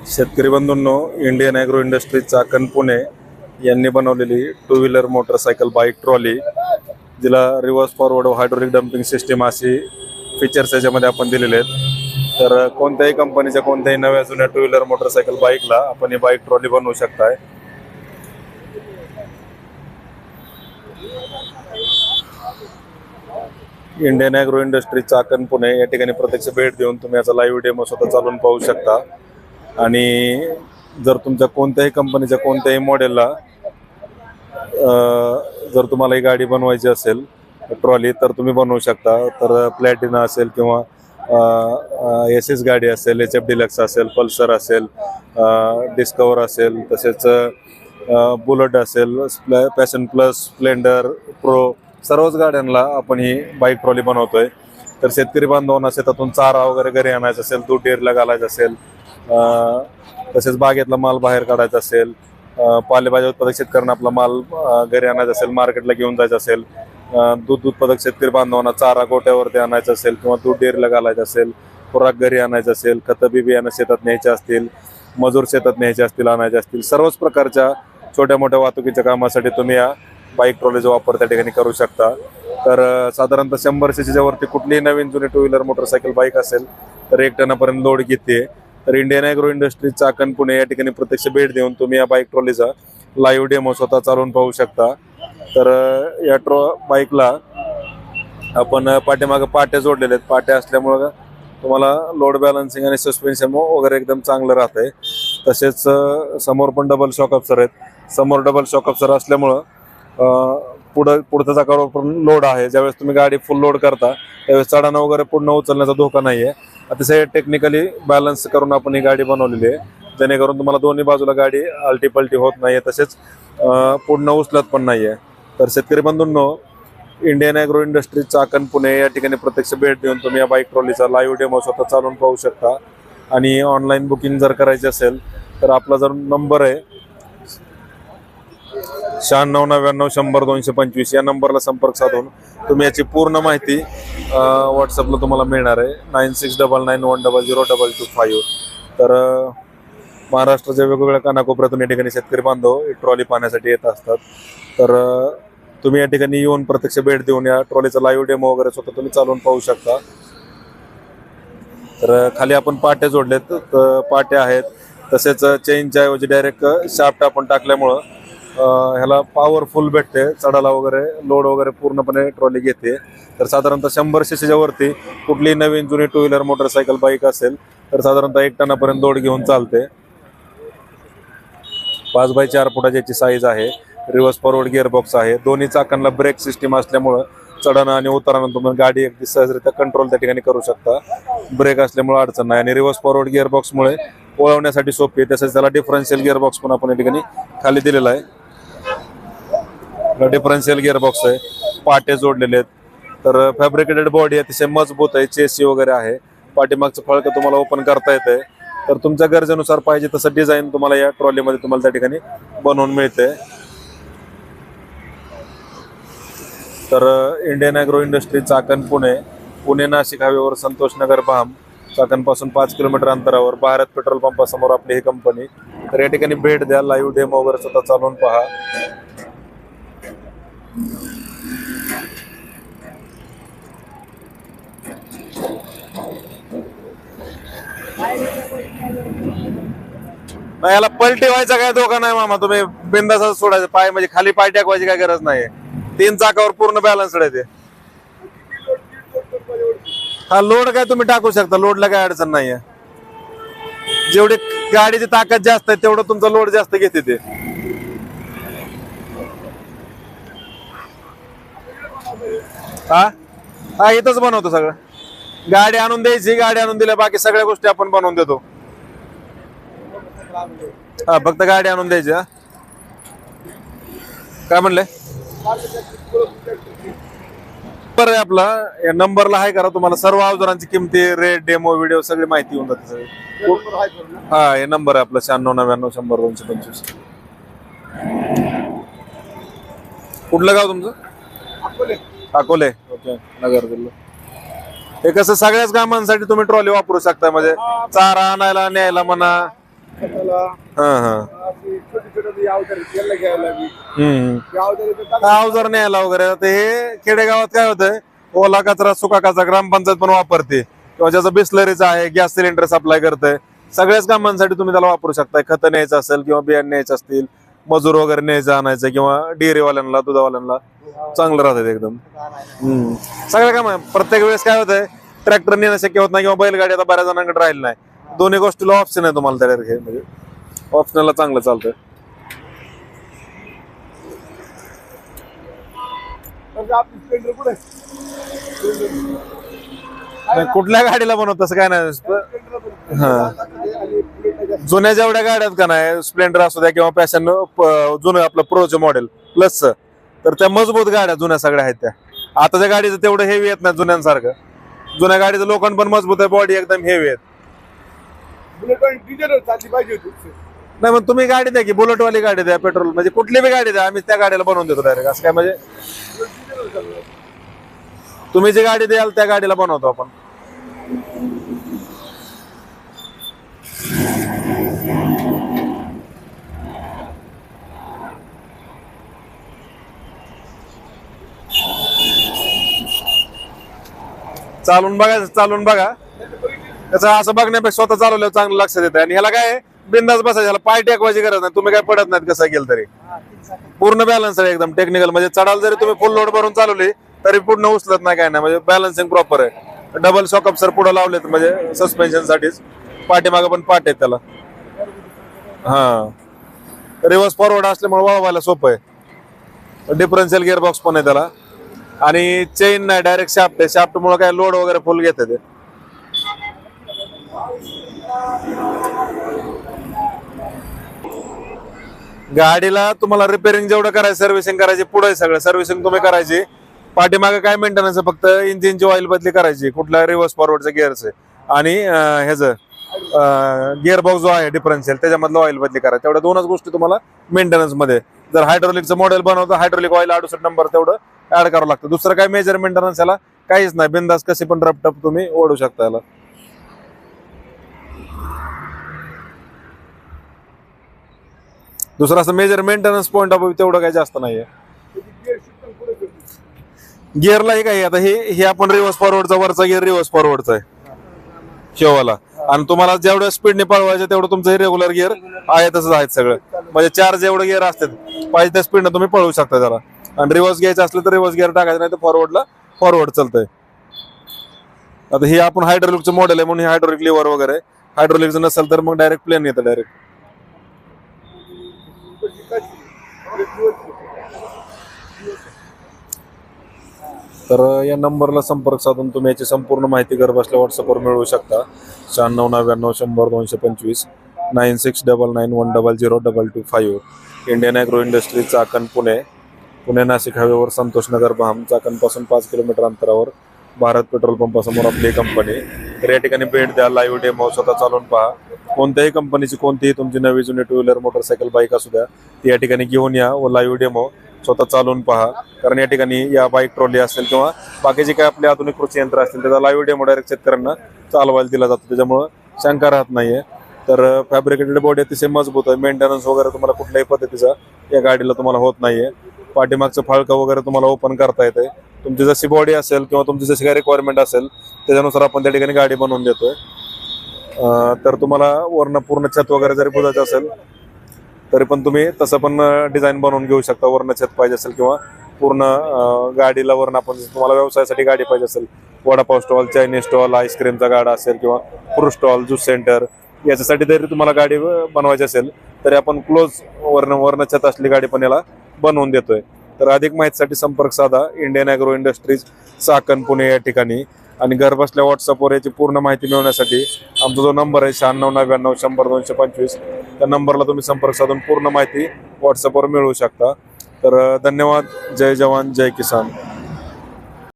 शेतकरी बंधूंनो, Indian agro industries Chakan Pune यांनी बनवलेली two wheeler motorcycle bike trolley, जिला reverse forward hydraulic dumping system अशी फीचर्स याच्यामध्ये आपण दिलेले आहेत. तर कोणत्याही कंपनीच्या कोणत्याही नव्या जुन्या टू व्हीलर मोटरसायकल बाईकला आपण ही बाईक ट्रॉली बनवू शकताय. Indian agro industries Chakan Pune या ठिकाणी प्रत्यक्ष भेट देऊन तुम्ही याचा लाईव्ह डेमो स्वतः चालवून पाहू शकता. आणि जर तुमच्या कोणत्याही कंपनीच्या कोणत्याही मॉडेलला जर तुम्हाला ही गाडी बनवायची असेल ट्रॉली, तर तुम्ही बनवू शकता. तर प्लॅटिना असेल किंवा एस गाडी असेल, HF डिलक्स असेल, पल्सर असेल, डिस्कवर असेल, तसेच बुलेट असेल, पॅशन प्लस, स्प्लेंडर, प्रो, सर्वच गाड्यांना आपण ही बाईक ट्रॉली बनवतोय. तर शेतकरी बांधवांना शेतातून चारा वगैरे घरी आणायचा असेल, दूध डेअरीला घालायचं असेल, तसेच बागेतला माल बाहेर काढायचा असेल, पालेभाज्या उत्पादक शेतकऱ्यांना आपला माल घरी आणायचा असेल, मार्केटला घेऊन जायचं असेल, दूध उत्पादक शेतकरी बांधवांना चारा गोट्यावरती आणायचा असेल किंवा दूध डेअरीला घालायचं असेल, खुराक घरी आणायचं असेल, खतं बी बियाणं शेतात न्यायचे असतील, मजूर शेतात न्यायचे असतील, आणायचे असतील, सर्वच प्रकारच्या छोट्या मोठ्या वाहतुकीच्या कामासाठी तुम्ही या बाईक ट्रॉलीचा वापर त्या ठिकाणी करू शकता. तर साधारणतः 100 सीसीच्या वरती कुठलीही नवीन जुनी टू व्हीलर मोटरसायकल बाईक असेल तर 1 टनापर्यंत लोड घेते. तर Indian agro industries Chakan Pune या ठिकाणी प्रत्यक्ष भेट देऊन तुम्ही या बाईक ट्रॉलीचा लाईव्ह डेमो स्वतः चालवून पाहू शकता. तर या बाईकला आपण पाठीमागं पाट्या जोडलेल्या आहेत. पाट्या असल्यामुळं तुम्हाला लोड बॅलन्सिंग आणि सस्पेन्शन वगैरे एकदम चांगलं राहतंय. तसेच समोर पण डबल शॉक अब्सर आहेत. समोर डबल शॉक अब्सर असल्यामुळं पुढच्या चाकावर पण लोड आहे. ज्यावेळेस तुम्ही गाडी फुल लोड करता त्यावेळेस चढाणं वगैरे पुढनं उचलण्याचा धोका नाही आहे. अतिशय टेक्निकली बॅलन्स करून आपण ही गाडी बनवलेली आहे, जेणेकरून तुम्हाला दोन्ही बाजूला गाडी आलटी पलटी होत नाही आहे, तसेच पुढनं उचलत पण नाही आहे. तर शेतकरी बंधूंनो, Indian agro industries Chakan Pune या ठिकाणी प्रत्यक्ष भेट देऊन तुम्ही या बाईक ट्रॉलीचा लाईव्ह डेमो स्वतः चालवून पाहू शकता. आणि ऑनलाईन बुकिंग जर करायची असेल तर आपला जर नंबर आहे 9699010225 या नंबरला संपर्क साधून तुम्ही याची पूर्ण माहिती व्हॉट्सअपला तुम्हाला मिळणार आहे. 9699100225. तर महाराष्ट्राच्या वेगवेगळ्या कानाकोपऱ्यातून या ठिकाणी शेतकरी बांधव ट्रॉली पाहण्यासाठी येत असतात. तर तुम्ही या ठिकाणी येऊन प्रत्यक्ष भेट देऊन या ट्रॉलीचा लाईव्ह डेमो वगैरे स्वतः तुम्ही चालवून पाहू शकता. तर खाली आपण पाट्या जोडलेत, पाट्या आहेत. तसेच चेनच्या ऐवजी डायरेक्ट शाफ्ट आपण टाकल्यामुळं ह्याला पॉवरफुल भेटते, चढायला वगैरे लोड वगैरे पूर्णपणे ट्रॉली घेते. तर साधारणतः 100 सीसीच्या वरती कुठलीही नवीन जुनी टू व्हीलर मोटरसायकल बाईक असेल तर साधारणतः 1 टनापर्यंत लोड घेऊन चालते. 5x4 फुटाची याची साईज आहे. रिव्हर्स फॉरवर्ड गिअरबॉक्स आहे. दोन्ही चाकांना ब्रेक सिस्टीम असल्यामुळं चढणं आणि उतरणं तुम्ही गाडी अगदी सहजरित्या कंट्रोल त्या ठिकाणी करू शकता. ब्रेक असल्यामुळे अडचण नाही. आणि रिव्हर्स फॉरवर्ड गिअरबॉक्समुळे वळवण्यासाठी सोपी आहे. तसेच त्याला डिफरन्शियल गिअरबॉक्स पण आपण या ठिकाणी खाली दिलेला आहे. डिफरन्शियल गिअरबॉक्स आहे. पाटे जोडलेले आहेत. तर फॅब्रिकेटेड बॉडी अतिशय मजबूत आहे. चेसी वगैरे आहे. पाठीमागचं फळकं तुम्हाला ओपन करता येते. तर तुमच्या गरजेनुसार पाहिजे तसं डिझाईन तुम्हाला या ट्रॉलीमध्ये तुम्हाला त्या ठिकाणी बनवून मिळते. तर Indian agro industries Chakan Pune Nashik हायवेवर संतोष नगर भाम, चाकणपासून 5 किलोमीटर अंतरावर भारत पेट्रोल पंपासमोर आपली ही कंपनी. तर या ठिकाणी भेट द्या, लाईव्ह डेमो वगैरे स्वतः चालवून पहा. नाही, याला पलटी व्हायचा काय धोका नाही मामा. तुम्ही बिंदास सोडायचं, पाय म्हणजे खाली पाय टाकवायची काय गरज नाही. 3 चाकावर पूर्ण बॅलन्स आहे. हा लोड काय तुम्ही टाकू शकता, लोडला काय अडचण नाहीये. जेवढी गाडीची ताकद जास्त आहे तेवढं तुमचा लोड जास्त घेते ते. हा इथंच बनवतो सगळं. गाडी आणून द्यायची, गाडी आणून दिल्या बाकी सगळ्या गोष्टी आपण बनवून देतो. हा, फक्त गाडी आणून द्यायची. हा, काय म्हणले? नंबर आहे आपला, या नंबरला आहे करा. तुम्हाला सर्व अवजारांची किमती, रेट, डेमो, व्हिडिओ सगळी माहिती होऊन जाते सगळी. हा, हे नंबर आहे आपला 9699100225. कुठलं गाव तुमचं? अकोले. ओके, नगर जिल्हा. हे कसं सगळ्याच कामांसाठी तुम्ही ट्रॉली वापरू शकता. म्हणजे चारा आणायला न्यायला म्हणा, हा हा अवजार न्यायला वगैरे ते हे खेडेगावात काय होतंय, ओला कचरा सुका कचरा ग्रामपंचायत पण वापरते, किंवा ज्याचं बिस्लरीचा आहे, गॅस सिलेंडर सप्लाय करतंय, सगळ्याच कामांसाठी तुम्ही त्याला वापरू शकता. खतं न्यायचं असेल किंवा बियाणे न्यायचं असतील, मजूर वगैरे न्यायचं आणायचं, किंवा डेअरीवाल्यांना दुधावाल्यांना चांगलं राहतं एकदम. सगळ्या काम प्रत्येक वेळेस काय होतंय, ट्रॅक्टर नेणं शक्य होत नाही किंवा बैलगाडी आता बऱ्याच जणांकडे राहील नाही. दोन्ही गोष्टीला ऑप्शन आहे तुम्हाला त्या म्हणजे ऑप्शनला चांगलं चालतंय. कुठल्या गाडीला बनवत तसं काय नाही. हा जुन्या जेवढ्या गाड्यात का नाही, स्प्लेंडर असू द्या किंवा पॅशन जुनं आपलं प्रोचं मॉडेल प्लस, तर त्या मजबूत गाड्या जुन्या सगळ्या आहेत त्या. आताच्या गाडीचं तेवढं हेवी येत नाही जुन्यांसारखं. जुन्या गाडीचं लोखंड पण मजबूत आहे, बॉडी एकदम हेवी आहे. नाही मग तुम्ही गाडी द्या की, बुलेटवाली गाडी द्या, पेट्रोल म्हणजे कुठली बी गाडी द्या, आम्ही त्या गाडीला बनवून देतो डायरेक्ट. असं काय म्हणजे तुम्ही जी गाडी द्याल त्या गाडीला बनवतो आपण. चालून बघा, चालून बघा. त्याचं असं बघण्यापेक्षा स्वतः चालवल्यावर चांगलं लक्षात येतं. आणि ह्याला काय बिंदास बसायचं, ह्याला पाय टेकवायची गरज नाही. तुम्ही काय पडत नाहीत कसं गेलं तरी. पूर्ण बॅलन्स आहे एकदम टेक्निकल. म्हणजे चढाल जरी तुम्ही फुल लोड भरून चालवली तरी पूर्ण उचलत नाही, काय नाही. म्हणजे बॅलन्सिंग प्रॉपर आहे. डबल शॉक अप्सर पुढे लावलेत म्हणजे सस्पेन्शन साठीच. पाठीमागे पण पाठ आहेत त्याला. हा रिव्हर्स फॉरवर्ड असल्यामुळे वळवायला सोपं आहे. डिफरन्शियल गिअरबॉक्स पण आहे त्याला. आणि चेन नाही, डायरेक्ट शाफ्ट आहे. शाफ्ट मुळे काय लोड वगैरे फुल घेते ते. गाडीला तुम्हाला रिपेअरिंग जेवढं करायचं, सर्व्हिसिंग करायची, पुढे सगळं सर्व्हिसिंग तुम्ही करायची. पाठीमागे काय मेंटेनन्स आहे, फक्त इंजिनची ऑइल बदली करायची, कुठल्या रिव्हर्स फॉरवर्डचं गिअरचं आणि ह्याचं गिअरबॉक्स जो आहे डिफरन्शियल त्याच्यामधलं ऑइल बदली करायचं. तेवढ्या दोनच गोष्टी तुम्हाला मेंटेनन्स मध्ये. जर हायड्रोलिकचं मॉडेल बनवतं, हायड्रोलिक ऑइल 68 नंबर तेवढं ऍड करावं लागतं. दुसरं काय मेजर मेंटेनन्स याला काहीच नाही. बिंदास कशी पण रपटप तुम्ही ओढू शकता याला. दुसरं असं major maintenance point of view तेवढं काही जास्त नाहीये. गिअरला हे काय आता हे आपण रिव्हर्स फॉरवर्डचा वरचा गिअर रिव्हर्स फॉरवर्डचा आहे शेवाला. आणि तुम्हाला जेवढ्या स्पीडने पळवायचं तेवढं तुमचं हे रेग्युलर गिअर आहे तसंच आहेत सगळं. म्हणजे 4 जेवढे गिअर असतात पाहिजे त्या स्पीडने तुम्ही पळवू शकता त्याला. आणि रिव्हर्स घ्यायचं असलं तर रिव्हर्स गिअर टाकायचं, नाही तर फॉरवर्डला फॉरवर्ड चालतंय. आता हे आपण हायड्रोलिकचं मॉडेल आहे म्हणून हायड्रोलिक लिव्हर वगैरे. हायड्रोलिकचं नसेल तर मग डायरेक्ट प्लेन येतं डायरेक्ट. तर या नंबरला संपर्क साधून तुम्ही याची संपूर्ण माहिती घर बसल्या व्हॉट्सअपवर मिळवू शकता. 9699 100 225 9699100225. Indian agro industries Chakan Pune. Pune Nashik हायवेवर संतोषनगर भाम. चाकणपासून 5 किलोमीटर अंतरावर भारत पेट्रोल पंपासमोर आपली कंपनी. तर या ठिकाणी भेट द्या, लाईव्ह डेमो स्वतः चालवून पहा. कोणत्याही कंपनीची कोणतीही तुमची नवी जुनी 2 व्हीलर मोटरसायकल बाईक असू द्या, ती या ठिकाणी घेऊन या व लाईव्ह डेमो स्वतः चालवून पहा. कारण या ठिकाणी या बाईक ट्रॉली असेल किंवा बाकीचे काय आपले आधुनिक कृषी यंत्र असतील त्याचा लाईव्ह डेमो डायरेक्ट शेतकऱ्यांना चालवायला दिला जातो. त्याच्यामुळं शंका राहत नाहीये. तर फॅब्रिकेटेड बॉडी अतिशय मजबूत आहे. मेंटेनन्स वगैरे तुम्हाला कुठल्याही पद्धतीचा या गाडीला तुम्हाला होत नाहीये. पाठीमागचं फाळकं वगैरे तुम्हाला ओपन करता येते. तुमची जशी बॉडी असेल किंवा तुमची जशी काय रिक्वायरमेंट असेल त्याच्यानुसार आपण त्या ठिकाणी गाडी बनवून देतोय. तर तुम्हाला वरनं पूर्ण छत वगैरे जरी बुजायचं असेल तरी पण तुम्ही तसं पण डिझाईन बनवून घेऊ शकता. वरनं छत पाहिजे असेल किंवा पूर्ण गाडीला वरनं आपण तुम्हाला व्यवसायासाठी गाडी पाहिजे असेल, वडापाव स्टॉल, चायनीज स्टॉल, आईस्क्रीमचा गाडा असेल किंवा फ्रूट स्टॉल, ज्यूस सेंटर, याच्यासाठी जरी तुम्हाला गाडी बनवायची असेल तरी आपण क्लोज वरनं छत असली गाडी पण याला बनवून देतोय. तर अधिक माहितीसाठी संपर्क साधा. Indian agro industries Chakan Pune या ठिकाणी. आणि घर बसल्या व्हॉट्सअपवर याची पूर्ण माहिती मिळवण्यासाठी आमचा जो नंबर आहे 9699 100 225 त्या नंबरला तुम्ही संपर्क साधून पूर्ण माहिती व्हॉट्सअपवर मिळवू शकता. तर धन्यवाद. जय जवान जय किसान.